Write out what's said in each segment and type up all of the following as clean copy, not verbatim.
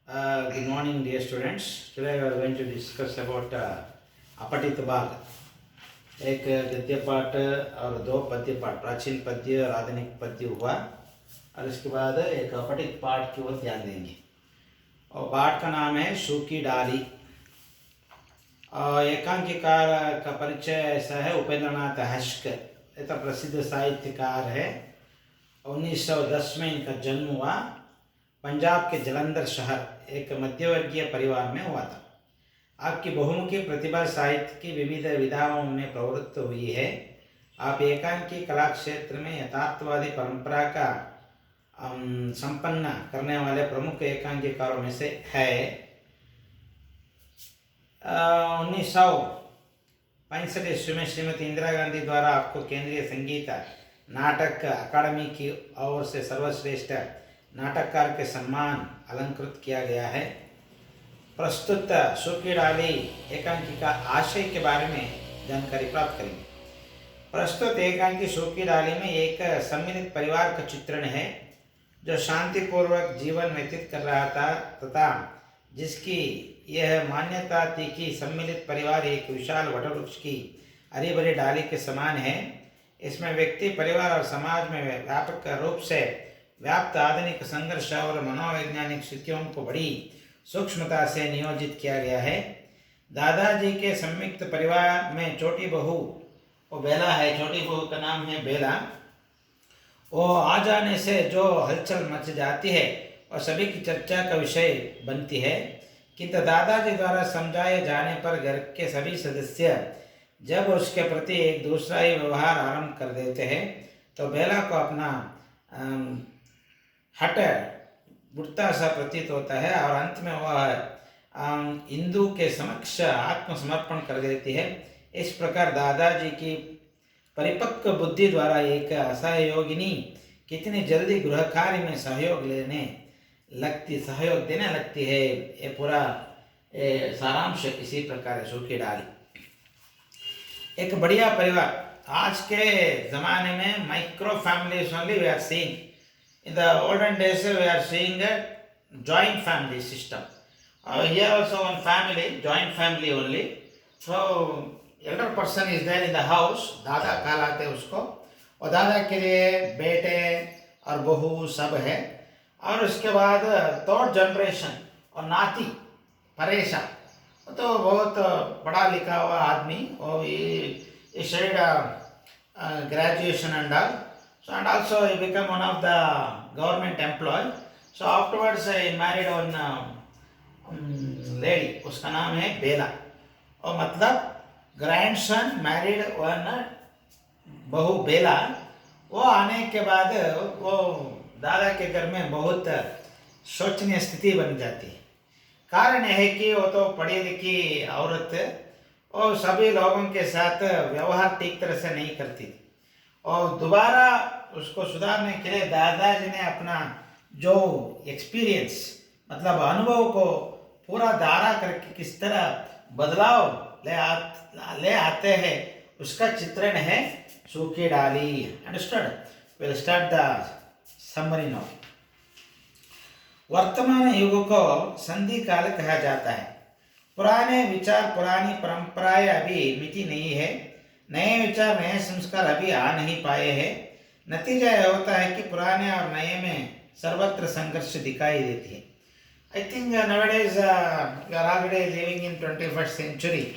Good morning, dear students. Today we are going to discuss about अपठित भाग. एक गद्य पाठ और दो पद्य पाठ, प्राचीन पद्य और आधुनिक पद्य हुआ, और इसके बाद एक अपठित पाठ की ओर ध्यान देंगे. और पाठ का नाम है सूखी डाली. एकांकिकार का परिचय ऐसा है, उपेंद्रनाथ हश्क. ये तो प्रसिद्ध साहित्यकार है. 1910 में इनका जन्म हुआ. पंजाब के जलंधर शहर एक मध्यवर्गीय परिवार में हुआ था. आपकी बहुमुखी प्रतिभा साहित्य की विविध विधाओं में प्रवृत्त हुई है. आप एकांकी कला क्षेत्र में यथार्थवादी परंपरा का संपन्न करने वाले प्रमुख एकांकीकारों में से है. 1965 ईस्वी में श्रीमती इंदिरा गांधी द्वारा आपको केंद्रीय संगीत नाटक अकादमी की ओर से सर्वश्रेष्ठ नाटककार के सम्मान अलंकृत किया गया है. प्रस्तुत सूखी डाली एकांकी का आशय के बारे में जानकारी प्राप्त करेंगे. प्रस्तुत एकांकी सूखी डाली में एक सम्मिलित परिवार का चित्रण है जो शांतिपूर्वक जीवन व्यतीत कर रहा था, तथा जिसकी यह मान्यता थी कि सम्मिलित परिवार एक विशाल वटवृक्ष की हरी भरी डाली के समान है. इसमें व्यक्ति, परिवार और समाज में व्यापक रूप से व्याप्त आधुनिक संघर्ष और मनोवैज्ञानिक स्थितियों को बड़ी सूक्ष्मता से नियोजित किया गया है. दादाजी के संयुक्त परिवार में छोटी बहू वो बेला है. छोटी बहू का नाम है बेला. वो आ जाने से जो हलचल मच जाती है और सभी की चर्चा का विषय बनती है, किंतु दादाजी द्वारा समझाए जाने पर घर के सभी सदस्य जब उसके प्रति एक दूसरा ही व्यवहार आरंभ कर देते हैं तो बेला को अपना हट बुढ़ता सा प्रतीत होता है और अंत में वह इंदु के समक्ष आत्मसमर्पण कर देती है. इस प्रकार दादाजी की परिपक्व बुद्धि द्वारा एक असहयोगिनी कितनी जल्दी गृह कार्य में सहयोग देने लगती है. ये पूरा सारांश इसी प्रकार है सूखी डाली. एक बढ़िया परिवार. आज के ज़माने में micro families only we are seeing. In the olden days, we are seeing a joint family system. Here also one family, joint family only. So elder person is there in the house. दादा कहलाते हैं उसको. और दादा के लिए बेटे और बहू सब है. और उसके बाद थर्ड जनरेशन और नाती परेशान. तो बहुत पढ़ा लिखा हुआ आदमी. और ये शायद graduation and all. So and also he became one of the government employee. So afterwards he married one lady. उसका नाम है बेला. और मतलब grandson married one बहू बेला. वो आने के बाद वो दादा के घर में बहुत शोचनीय स्थिति बन जाती है. कारण यह है कि वो तो पढ़ी लिखी औरत और सभी लोगों के साथ व्यवहार ठीक तरह से नहीं करती. और दोबारा उसको सुधारने के लिए दादाजी ने अपना जो एक्सपीरियंस मतलब अनुभव को पूरा दारा करके किस तरह बदलाव ले आते हैं उसका चित्रण है सूखी डाली. Understood? Will start the summary now. वर्तमान युग को संधि काल कहा जाता है. पुराने विचार, पुरानी परंपराएं अभी मिटी नहीं है. नए विचार, नए संस्कार अभी आ नहीं पाए हैं. नतीजा यह होता है कि पुराने और नए में सर्वत्र संघर्ष दिखाई देती है. I think nowadays we are already living in 21st century.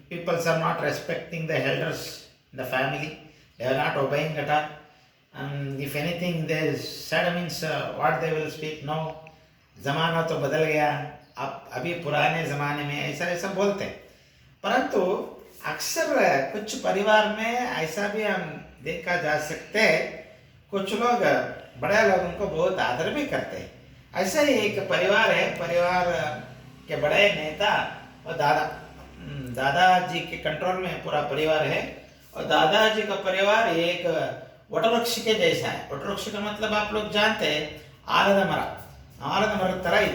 People are not respecting the elders in the family. They are not obeying at all. If anything they said means what they will speak. No, जमाना तो बदल गया. आप अभी पुराने ज़माने में ऐसा ऐसा बोलते हैं. परंतु अक्सर कुछ परिवार में ऐसा भी हम देखा जा सकते है. कुछ लोग बड़े लोगों को बहुत आदर भी करते हैं. ऐसा ही एक परिवार है. परिवार के बड़े नेता और दादाजी के कंट्रोल में पूरा परिवार है. और दादाजी का परिवार एक वटवृक्ष के जैसा है. वटवृक्ष का मतलब आप लोग जानते हैं, आलद मर तरह ही.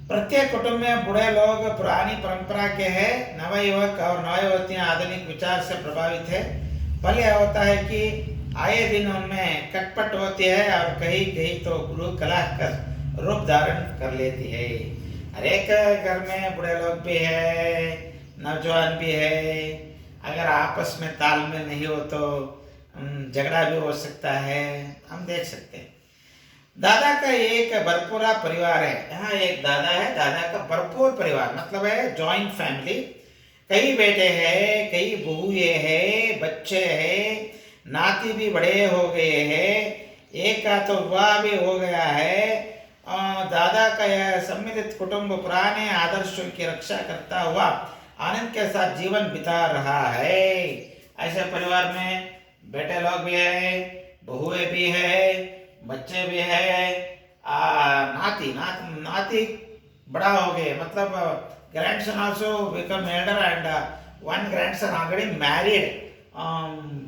प्रत्येक कुटुंब में बूढ़े लोग पुरानी परंपरा के हैं. नवयुवक और नवयुवतियां आधुनिक विचार से प्रभावित है. पहले होता है कि आए दिन उनमें कटपट होती है और कहीं कहीं तो गुरु कलह कर रूप धारण कर लेती है। हर एक घर में बूढ़े लोग भी है, नौजवान भी है। अगर आपस में तालमेल नहीं हो तो झगड़ा भी हो सकता है, हम देख सकते हैं। दादा का एक भरपूरा परिवार है। यहाँ एक दादा है, दादा का भरपूर परिवार मतलब है जॉइंट फैमिली। कई बेटे हैं, कई बहुएं हैं, बच्चे हैं, नाती भी बड़े हो गए हैं, एक का तो विवाह भी हो गया है। दादा का यह सम्मिलित कुटुंब पुराने आदर्शों की रक्षा करता हुआ आनंद के साथ जीवन बिता रहा है। ऐसे परिवार में बेटे लोग भी है, बहुएं भी है, बच्चे भी है, नाती बड़ा हो गए मतलब grandson also become elder and one grandson already married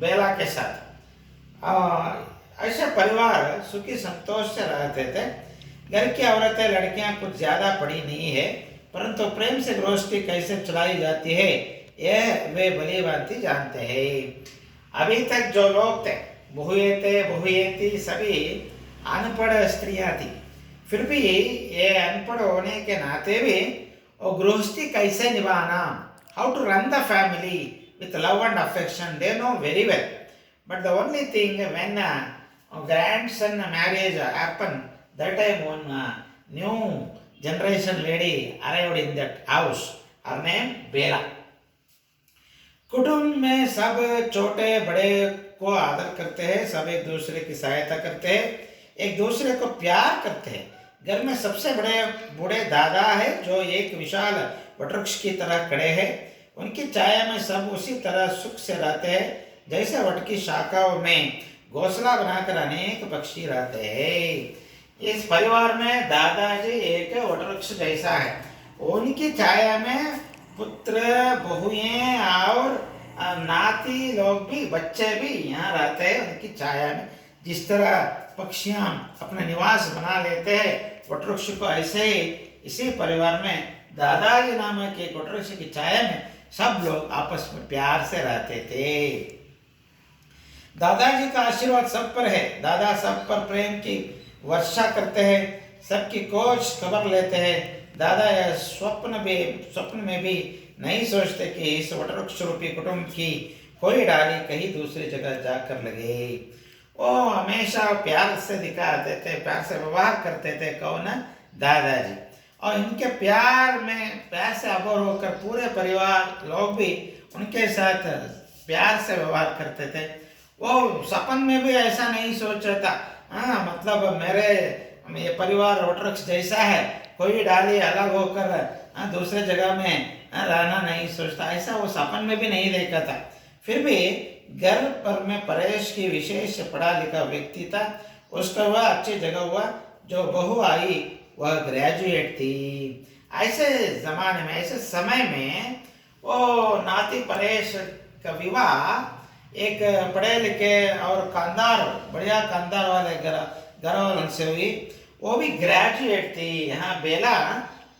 बेला के साथ। ऐसे परिवार सुखी संतोष से रहते थे। घर की औरतें लड़कियां कुछ ज्यादा पढ़ी नहीं है, परंतु प्रेम से गृहस्थी कैसे चलाई जाती है यह वे भली भांति जानते हैं। अभी तक जो लोग थे, बहुएं थी, सभी अनपढ़ स्त्रियां थी। फिर भी ये अनपढ़ होने के नाते भी और गृहस्थी कैसे निभाना, how to run the family with love and affection, they know very well. But the only thing when grandson marriage happened, that time one new generation lady arrived in that house, her name बेला। कुटुंब में सब छोटे बड़े को आदर करते हैं, सब एक दूसरे की सहायता करते हैं, एक दूसरे को प्यार करते हैं। घर में सबसे बड़े बूढ़े दादा है जो एक विशाल वटवृक्ष की तरह खड़े हैं। उनकी छाया में सब उसी तरह सुख से रहते हैं जैसे वट की शाखाओं में घोंसला बनाकर अनेक पक्षी रहते हैं। इस परिवार में दादाजी एक वटवृक्ष जैसा है। उनकी छाया में पुत्र, बहुएं और नाती लोग भी, बच्चे भी यहाँ रहते हैं उनकी छाया में। जिस तरह पक्षियां अपना निवास बना लेते हैं वटवृक्ष को, ऐसे ही इसी परिवार में दादाजी नामक एक वटवृक्ष की छाया में सब लोग आपस में प्यार से रहते थे। दादाजी का आशीर्वाद सब पर है। दादा सब पर प्रेम की वर्षा करते हैं, सबकी खोज खबर लेते हैं। दादा यह स्वप्न में भी नहीं सोचते कि इस वटवृक्ष रूपी कुटुंब की कोई डाली कहीं दूसरी जगह जाकर लगे। वो हमेशा प्यार से दिखाते थे, प्यार से व्यवहार करते थे। कौन? दादाजी। और इनके प्यार से अबोर होकर पूरे परिवार लोग भी उनके साथ प्यार से व्यवहार करते थे। वो सपन में भी ऐसा नहीं सोच रहा था मतलब मेरे ये परिवार वटवृक्ष जैसा है, कोई डाली अलग होकर दूसरे जगह में रहना नहीं सोचता, ऐसा वो सपन में भी नहीं देखा था। फिर भी घर पर में परेश की विशेष पढ़ा लिखा व्यक्ति था। उसका वह अच्छी जगह हुआ। जो बहू आई वह ग्रेजुएट थी। ऐसे जमाने में, ऐसे समय में वो नाती परेश का विवाह एक पढ़े लिखे और बढ़िया खानदार वाले घर वालों से हुई। वो भी ग्रेजुएट थी। यहाँ बेला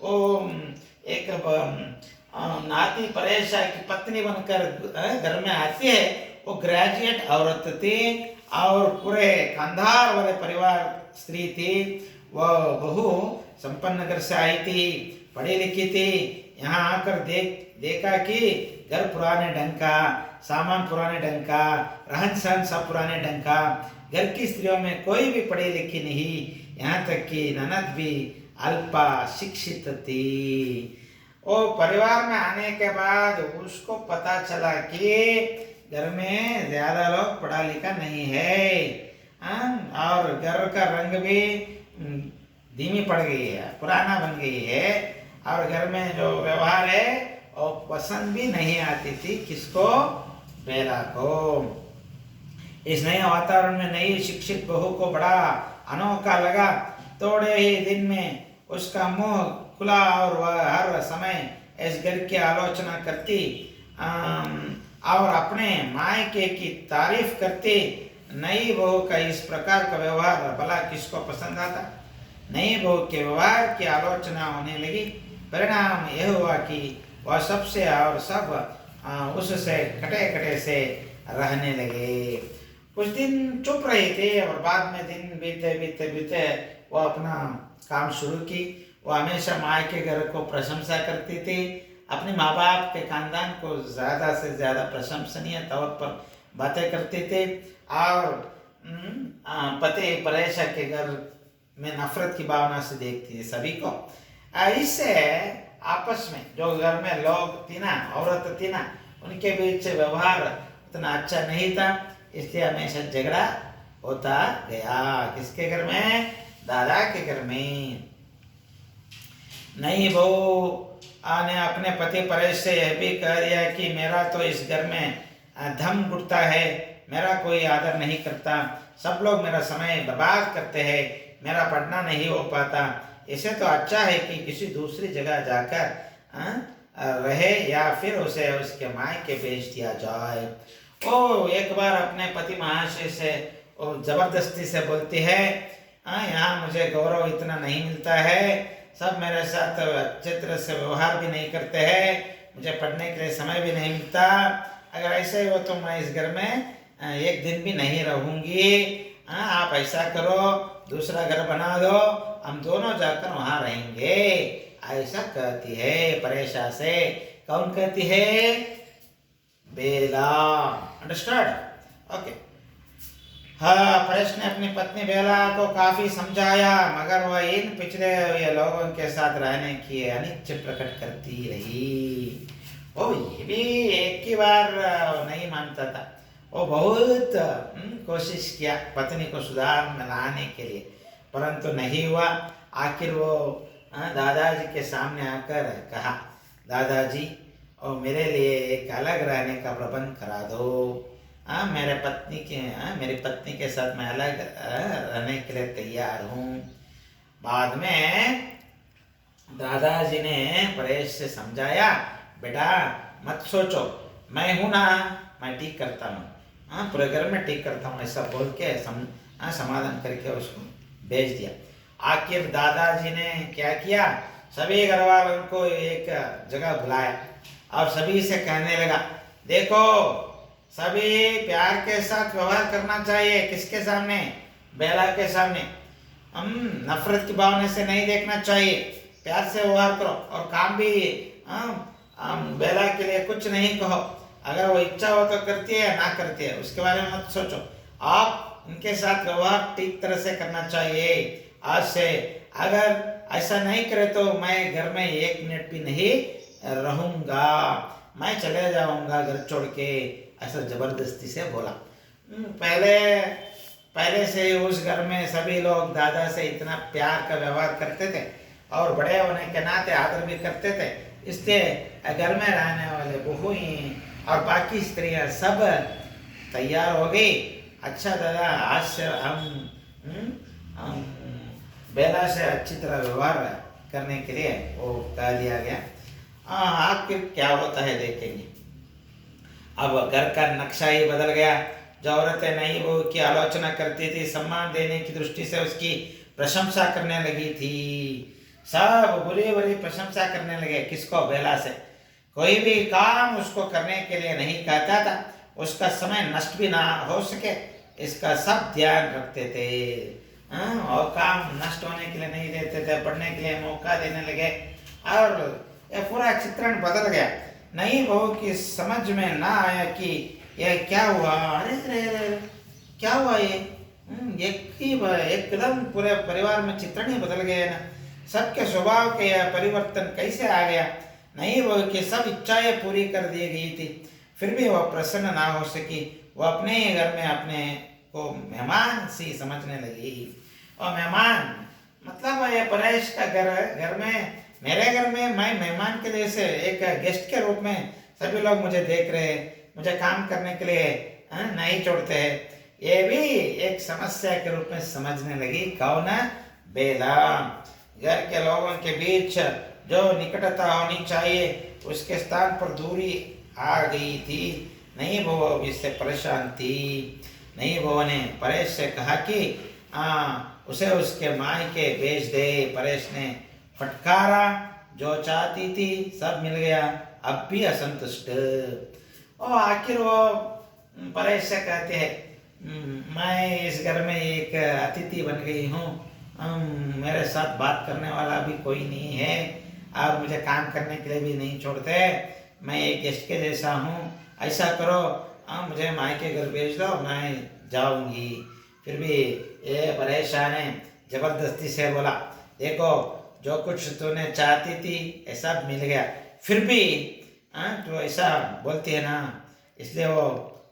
वो एक नाती परेश की पत्नी बनकर घर में आती है। वो ग्रेजुएट औरत थी और पूरे खानदार वाले परिवार स्त्री थी। वह बहू संपन्न घर से आई थी, पढ़ी लिखी थी। यहाँ आकर देखा कि घर पुराने ढंग का, सामान पुराने ढंग का, रहन सहन सब पुराने ढंग का। घर की स्त्रियों में कोई भी पढ़ी लिखी नहीं, यहाँ तक कि ननद भी अल्पा शिक्षित थी। वो परिवार में आने के बाद उसको पता चला कि घर में ज्यादा लोग पढ़ा लिखा नहीं है और घर का रंग भी धीमी पड़ गई है, पुराना बन गई है और घर में जो व्यवहार है वो पसंद भी नहीं आती थी। किसको? बेला को। इस नए वातावरण में नई शिक्षित बहू को बड़ा अनोखा लगा। थोड़े ही दिन में उसका मुंह खुला और वह हर समय इस घर की आलोचना करती और अपने मायके की तारीफ करती। नई बहू का इस प्रकार का व्यवहार भला किसको पसंद आता? नई बहू के व्यवहार की आलोचना होने लगी। परिणाम यह हुआ कि वह सबसे और सब उससे कटे कटे से रहने लगे। कुछ दिन चुप रहे थे और बाद में दिन बीते बीते बीते वो अपना काम शुरू की। वो हमेशा माँ के घर को प्रशंसा करती थी, अपने माँ बाप के खानदान को ज़्यादा से ज़्यादा प्रशंसनीय तौर पर बातें करते थे और पति परेशा के घर में नफरत की भावना से देखती थी सभी को। इससे आपस में जो घर में लोग थी ना, औरत थी ना, उनके बीच व्यवहार उतना अच्छा नहीं था, इसलिए हमेशा झगड़ा होता गया। किसके घर में? दादा के घर में। नहीं बहू ने अपने पति परेश से यह भी कह दिया कि मेरा तो इस घर में धम घुटता है, मेरा कोई आदर नहीं करता, सब लोग मेरा समय बर्बाद करते हैं, मेरा पढ़ना नहीं हो पाता, इसे तो अच्छा है कि किसी दूसरी जगह जाकर रहे या फिर उसे उसके मायके भेज दिया जाए। ओ एक बार अपने पति महाशय से जबरदस्ती से बोलती है, यहाँ मुझे गौरव इतना नहीं मिलता है, सब मेरे साथ अच्छे तरह से व्यवहार भी नहीं करते हैं, मुझे पढ़ने के लिए समय भी नहीं मिलता, अगर ऐसे ही हो तो मैं इस घर में एक दिन भी नहीं रहूँगी। आप ऐसा करो, दूसरा घर बना दो, हम दोनों जाकर वहाँ रहेंगे, ऐसा कहती है परेशा से। कौन कहती है? बेला। अंडरस्टैंड? ओके। हाँ, परेश ने अपनी पत्नी बेला को काफी समझाया, मगर वह इन पिछड़े हुए लोगों के साथ रहने की अनिच्छा प्रकट करती रही। ओ ये भी एक ही बार नहीं मानता था, वो बहुत कोशिश किया पत्नी को सुधार में लाने के लिए, परंतु नहीं हुआ। आखिर वो दादाजी के सामने आकर कहा, दादाजी और मेरे लिए एक अलग रहने का प्रबंध करा दो। मेरी पत्नी के साथ मैं अलग रहने के लिए तैयार हूँ। बाद में दादाजी ने परेश से समझाया, बेटा मत सोचो, मैं हूँ ना, मैं ठीक करता हूँ, पूरे घर में ठीक करता हूँ, ऐसा बोल के समाधान करके उसको भेज दिया। आखिर दादाजी ने क्या किया, सभी घर वालों को एक जगह बुलाया और सभी से कहने लगा, देखो सभी प्यार के साथ व्यवहार करना चाहिए। किसके सामने? बेला के सामने। नफरत की भावना से नहीं देखना चाहिए, प्यार से व्यवहार करो और काम भी बेला के लिए कुछ नहीं कहो, अगर वो इच्छा हो तो करती है, ना करती है उसके बारे में मत सोचो, आप उनके साथ व्यवहार ठीक तरह से करना चाहिए। आज से अगर ऐसा नहीं करे तो मैं घर में एक मिनट भी नहीं रहूँगा, मैं चले जाऊँगा घर छोड़ के, ऐसा जबरदस्ती से बोला। पहले से उस घर में सभी लोग दादा से इतना प्यार का व्यवहार करते थे और बड़े होने के नाते आदर भी करते थे, इसलिए घर में रहने वाले बहू और बाकी स्त्रियां सब तैयार हो गई। अच्छा दादा, आज से हम बेला से अच्छी तरह व्यवहार करने के लिए वो कह दिया गया। आखिर क्या होता है देखेंगे। अब घर का नक्शा ही बदल गया। जो औरतें नई बहू की आलोचना करती थी, सम्मान देने की दृष्टि से उसकी प्रशंसा करने लगी थी, सब बुरी बुरी प्रशंसा करने लगे। किसको? बेला से। कोई भी काम उसको करने के लिए नहीं कहता था, उसका समय नष्ट भी ना हो सके, इसका सब ध्यान रखते थे। और काम नष्ट होने के लिए नहीं देते थे, पढ़ने के लिए मौका देने लगे और यह पूरा चित्रण बदल गया। नई बहू की समझ में ना आया कि यह क्या हुआ। अरे क्या हुआ ये? एकदम पूरे परिवार में चित्रण ही बदल गया ना, सबके स्वभाव के यह परिवर्तन कैसे आ गया। नई बहू की सब इच्छाएं पूरी कर दी गई थी, फिर भी वह प्रसन्न ना हो सकी। वह अपने ही घर में अपने को मेहमान सी समझने लगी। और मेहमान मतलब ये परेश का घर में, मेरे घर में मैं मेहमान के जैसे एक गेस्ट के रूप में सभी लोग मुझे देख रहे हैं, मुझे काम करने के लिए नहीं छोड़ते हैं। ये भी एक समस्या के रूप में समझने लगी। कौन? बेला। घर के लोगों के बीच जो निकटता होनी चाहिए उसके स्थान पर दूरी आ गई थी। नई बहू इससे परेशान थी। नई बहू ने परेश से कहा कि उसे उसके मायके भेज दे। परेश ने फटकारा, जो चाहती थी सब मिल गया, अब भी असंतुष्ट। और आखिर वो परेश से कहते हैं, मैं इस घर में एक अतिथि बन गई हूँ। मेरे साथ बात करने वाला भी कोई नहीं है और मुझे काम करने के लिए भी नहीं छोड़ते। मैं एक गेस्ट के जैसा हूँ। ऐसा करो, मुझे मायके घर भेज दो, मैं जाऊंगी। फिर भी ये परेशान है, जबरदस्ती से बोला, देखो जो कुछ तूने चाहती थी ऐसा मिल गया, फिर भी तो ऐसा बोलती है ना, इसलिए वो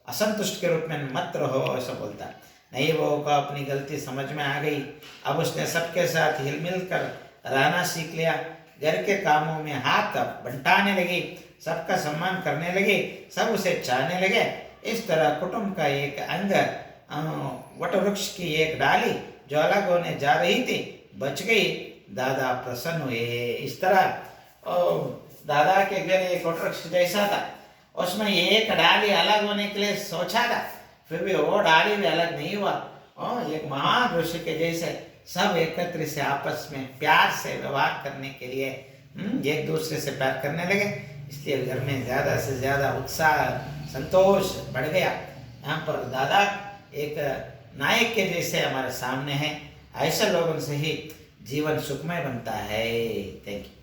असंतुष्ट के रूप में मत रहो, ऐसा बोलता। नहीं, वो को अपनी गलती समझ में आ गई। अब उसने सबके साथ हिल कर रहना सीख लिया। घर के कामों में हाथ बंटाने लगी, सबका सम्मान करने लगी, सब उसे चाहने लगे। इस तरह कुटुंब का एक अंग, वट वृक्ष की एक डाली जो अलग होने जा रही थी, बच गई। दादा प्रसन्न हुए। इस तरह दादा के घर एक वट वृक्ष जैसा था, उसमें एक डाली अलग होने के लिए सोचा था, फिर भी वो डाली भी अलग नहीं हुआ। एक महान ऋषि के जैसे सब एकत्र से आपस में प्यार से व्यवहार करने के लिए एक दूसरे से प्यार करने लगे। इसलिए घर में ज़्यादा से ज़्यादा उत्साह, संतोष बढ़ गया। यहाँ पर दादा एक नायक के जैसे हमारे सामने हैं। ऐसे लोगों से ही जीवन सुखमय बनता है। Thank you.